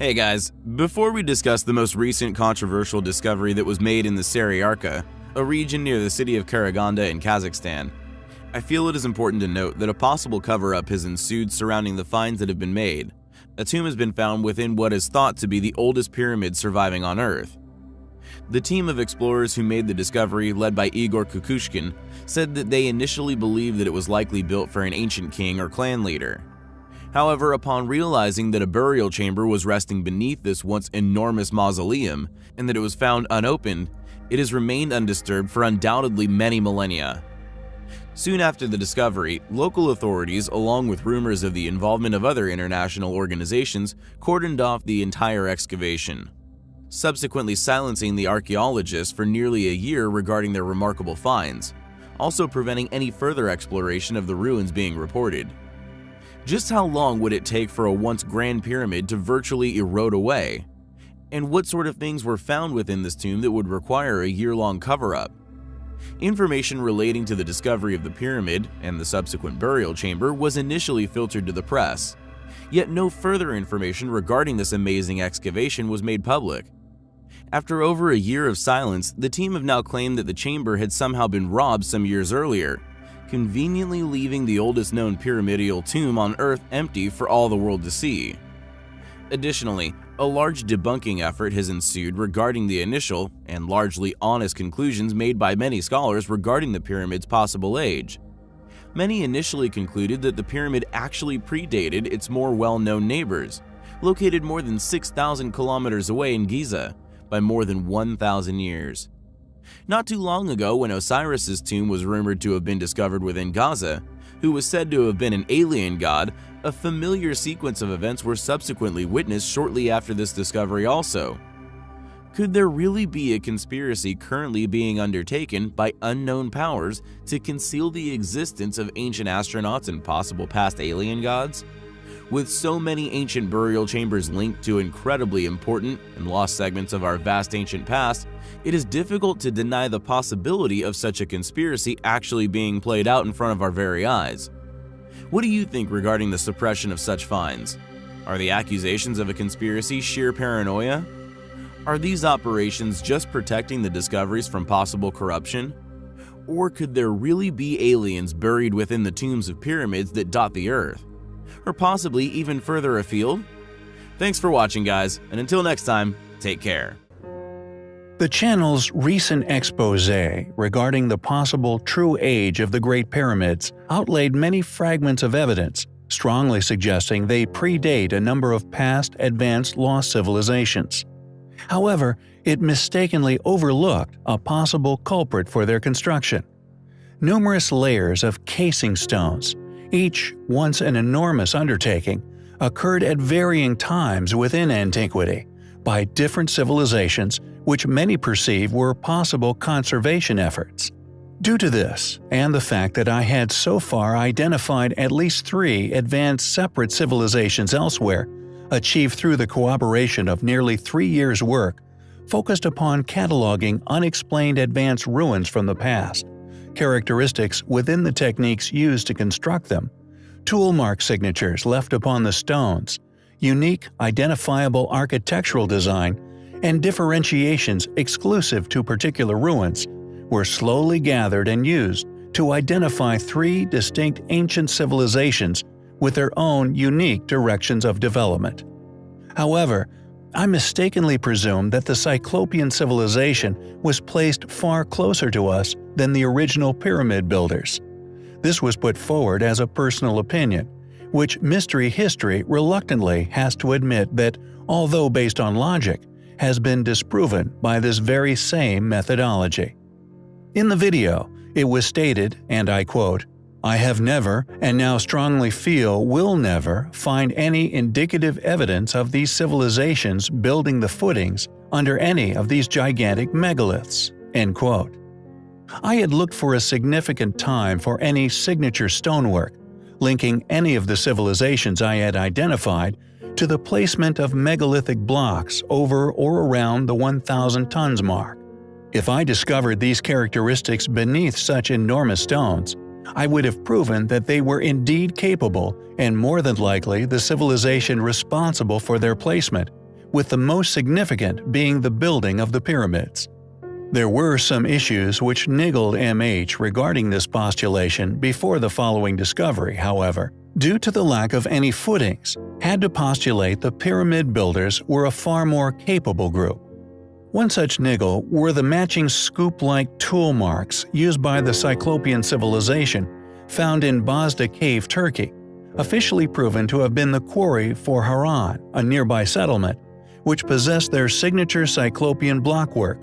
Hey guys, before we discuss the most recent controversial discovery that was made in the Saryarka, a region near the city of Karaganda in Kazakhstan, I feel it is important to note that a possible cover-up has ensued surrounding the finds that have been made. A tomb has been found within what is thought to be the oldest pyramid surviving on Earth. The team of explorers who made the discovery, led by Igor Kukushkin, said that they initially believed that it was likely built for an ancient king or clan leader. However, upon realizing that a burial chamber was resting beneath this once enormous mausoleum and that it was found unopened, it has remained undisturbed for undoubtedly many millennia. Soon after the discovery, local authorities, along with rumors of the involvement of other international organizations, cordoned off the entire excavation, subsequently silencing the archaeologists for nearly a year regarding their remarkable finds, also preventing any further exploration of the ruins being reported. Just how long would it take for a once grand pyramid to virtually erode away? And what sort of things were found within this tomb that would require a year-long cover-up? Information relating to the discovery of the pyramid and the subsequent burial chamber was initially filtered to the press, yet no further information regarding this amazing excavation was made public. After over a year of silence, the team have now claimed that the chamber had somehow been robbed some years earlier, conveniently leaving the oldest known pyramidal tomb on Earth empty for all the world to see. Additionally, a large debunking effort has ensued regarding the initial and largely honest conclusions made by many scholars regarding the pyramid's possible age. Many initially concluded that the pyramid actually predated its more well-known neighbors, located more than 6,000 kilometers away in Giza, by more than 1,000 years. Not too long ago, when Osiris's tomb was rumored to have been discovered within Gaza, who was said to have been an alien god, a familiar sequence of events were subsequently witnessed shortly after this discovery also. Could there really be a conspiracy currently being undertaken by unknown powers to conceal the existence of ancient astronauts and possible past alien gods? With so many ancient burial chambers linked to incredibly important and lost segments of our vast ancient past, it is difficult to deny the possibility of such a conspiracy actually being played out in front of our very eyes. What do you think regarding the suppression of such finds? Are the accusations of a conspiracy sheer paranoia? Are these operations just protecting the discoveries from possible corruption? Or could there really be aliens buried within the tombs of pyramids that dot the Earth? Or possibly even further afield? Thanks for watching, guys, and until next time, take care. The channel's recent expose regarding the possible true age of the Great Pyramids outlaid many fragments of evidence, strongly suggesting they predate a number of past advanced lost civilizations. However, it mistakenly overlooked a possible culprit for their construction. Numerous layers of casing stones, each once an enormous undertaking, occurred at varying times within antiquity by different civilizations which many perceive were possible conservation efforts. Due to this, and the fact that I had so far identified at least 3 advanced separate civilizations elsewhere, achieved through the cooperation of nearly 3 years' work, focused upon cataloging unexplained advanced ruins from the past, characteristics within the techniques used to construct them, tool mark signatures left upon the stones, unique identifiable architectural design, and differentiations exclusive to particular ruins were slowly gathered and used to identify 3 distinct ancient civilizations with their own unique directions of development. However, I mistakenly presumed that the Cyclopean civilization was placed far closer to us than the original pyramid builders. This was put forward as a personal opinion, which mystery history reluctantly has to admit that, although based on logic, has been disproven by this very same methodology. In the video, it was stated, and I quote, "I have never, and now strongly feel will never, find any indicative evidence of these civilizations building the footings under any of these gigantic megaliths." End quote. I had looked for a significant time for any signature stonework, linking any of the civilizations I had identified to the placement of megalithic blocks over or around the 1,000 tons mark. If I discovered these characteristics beneath such enormous stones, I would have proven that they were indeed capable and more than likely the civilization responsible for their placement with the most significant being the building of the pyramids. There were some issues which niggled MH regarding this postulation before the following discovery, however, due to the lack of any footings, had to postulate the pyramid builders were a far more capable group. One such niggle were the matching scoop-like tool marks used by the Cyclopean civilization found in Bosda Cave, Turkey, officially proven to have been the quarry for Haran, a nearby settlement, which possessed their signature Cyclopean blockwork,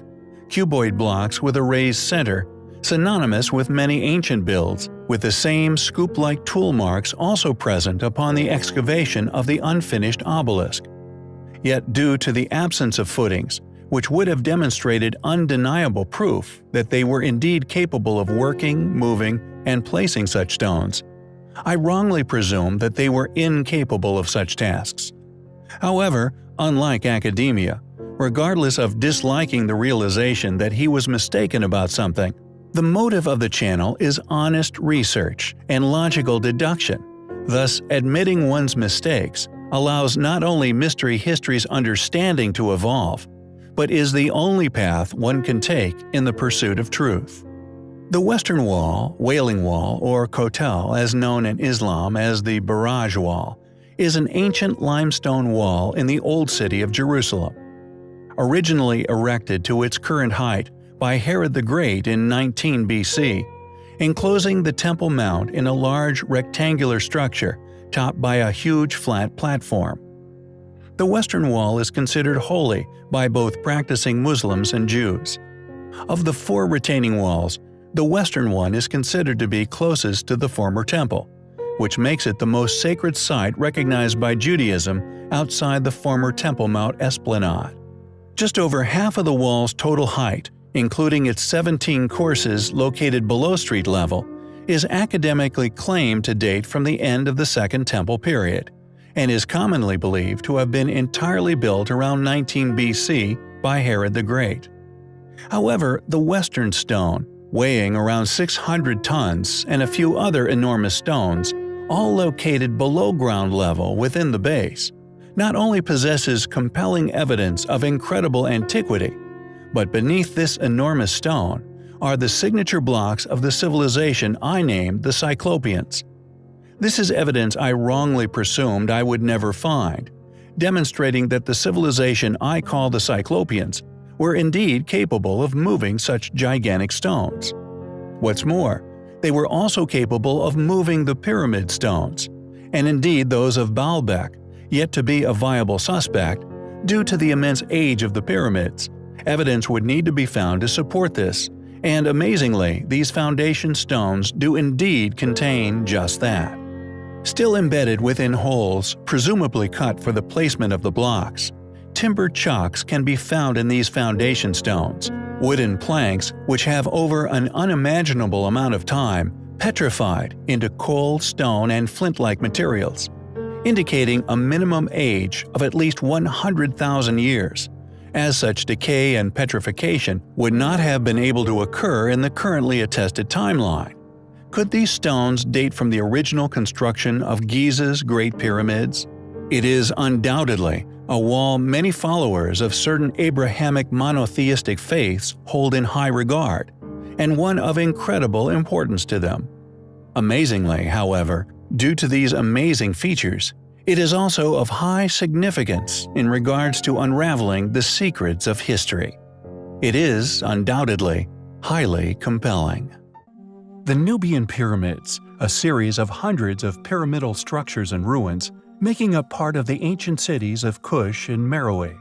cuboid blocks with a raised center, synonymous with many ancient builds, with the same scoop-like tool marks also present upon the excavation of the unfinished obelisk. Yet due to the absence of footings, which would have demonstrated undeniable proof that they were indeed capable of working, moving, and placing such stones, I wrongly presumed that they were incapable of such tasks. However, unlike academia, regardless of disliking the realization that he was mistaken about something, the motive of the channel is honest research and logical deduction. Thus, admitting one's mistakes allows not only mystery history's understanding to evolve, but is the only path one can take in the pursuit of truth. The Western Wall, Wailing Wall, or Kotel, as known in Islam as the Barrage Wall, is an ancient limestone wall in the Old City of Jerusalem. Originally erected to its current height by Herod the Great in 19 BC, enclosing the Temple Mount in a large rectangular structure topped by a huge flat platform. The Western Wall is considered holy by both practicing Muslims and Jews. Of the 4 retaining walls, the western one is considered to be closest to the former temple, which makes it the most sacred site recognized by Judaism outside the former Temple Mount Esplanade. Just over half of the wall's total height, including its 17 courses located below street level, is academically claimed to date from the end of the Second Temple period, and is commonly believed to have been entirely built around 19 BC by Herod the Great. However, the western stone, weighing around 600 tons, and a few other enormous stones, all located below ground level within the base, not only possesses compelling evidence of incredible antiquity, but beneath this enormous stone are the signature blocks of the civilization I named the Cyclopeans. This is evidence I wrongly presumed I would never find, demonstrating that the civilization I call the Cyclopeans were indeed capable of moving such gigantic stones. What's more, they were also capable of moving the pyramid stones, and indeed those of Baalbek, yet to be a viable suspect. Due to the immense age of the pyramids, evidence would need to be found to support this, and amazingly, these foundation stones do indeed contain just that. Still embedded within holes, presumably cut for the placement of the blocks, timber chocks can be found in these foundation stones, wooden planks which have over an unimaginable amount of time petrified into coal, stone, and flint-like materials, indicating a minimum age of at least 100,000 years, as such decay and petrification would not have been able to occur in the currently attested timeline. Could these stones date from the original construction of Giza's Great Pyramids? It is undoubtedly a wall many followers of certain Abrahamic monotheistic faiths hold in high regard, and one of incredible importance to them. Amazingly, however, due to these amazing features, it is also of high significance in regards to unraveling the secrets of history. It is, undoubtedly, highly compelling. The Nubian Pyramids, a series of hundreds of pyramidal structures and ruins, making up part of the ancient cities of Kush and Meroe.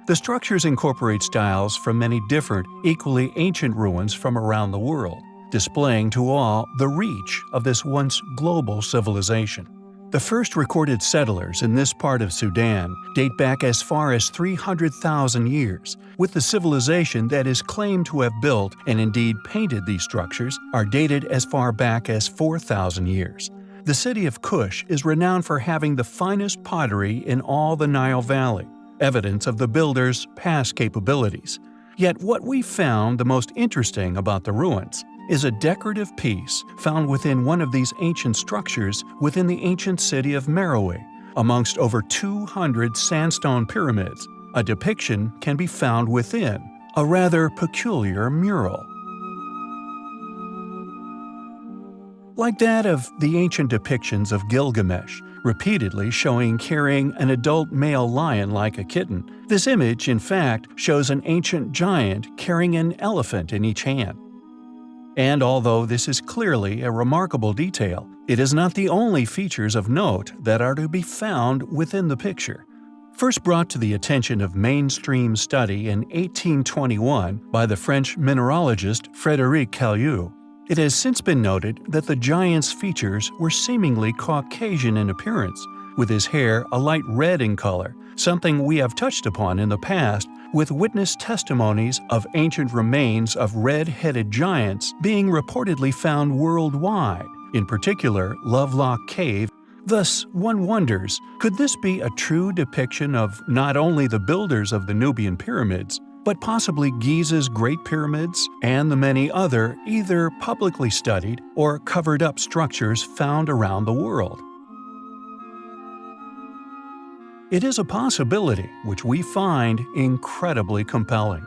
The structures incorporate styles from many different, equally ancient ruins from around the world, displaying to all the reach of this once global civilization. The first recorded settlers in this part of Sudan date back as far as 300,000 years, with the civilization that is claimed to have built and indeed painted these structures are dated as far back as 4,000 years. The city of Kush is renowned for having the finest pottery in all the Nile Valley, evidence of the builders' past capabilities. Yet what we found the most interesting about the ruins is a decorative piece found within one of these ancient structures within the ancient city of Meroe. Amongst over 200 sandstone pyramids, a depiction can be found within a rather peculiar mural. Like that of the ancient depictions of Gilgamesh, repeatedly showing carrying an adult male lion like a kitten, this image, in fact, shows an ancient giant carrying an elephant in each hand. And although this is clearly a remarkable detail, it is not the only features of note that are to be found within the picture. First brought to the attention of mainstream study in 1821 by the French mineralogist Frédéric Cailliau, it has since been noted that the giant's features were seemingly Caucasian in appearance, with his hair a light red in color, something we have touched upon in the past with witness testimonies of ancient remains of red-headed giants being reportedly found worldwide, in particular Lovelock Cave. Thus, one wonders, could this be a true depiction of not only the builders of the Nubian pyramids, but possibly Giza's Great Pyramids and the many other either publicly studied or covered-up structures found around the world? It is a possibility which we find incredibly compelling.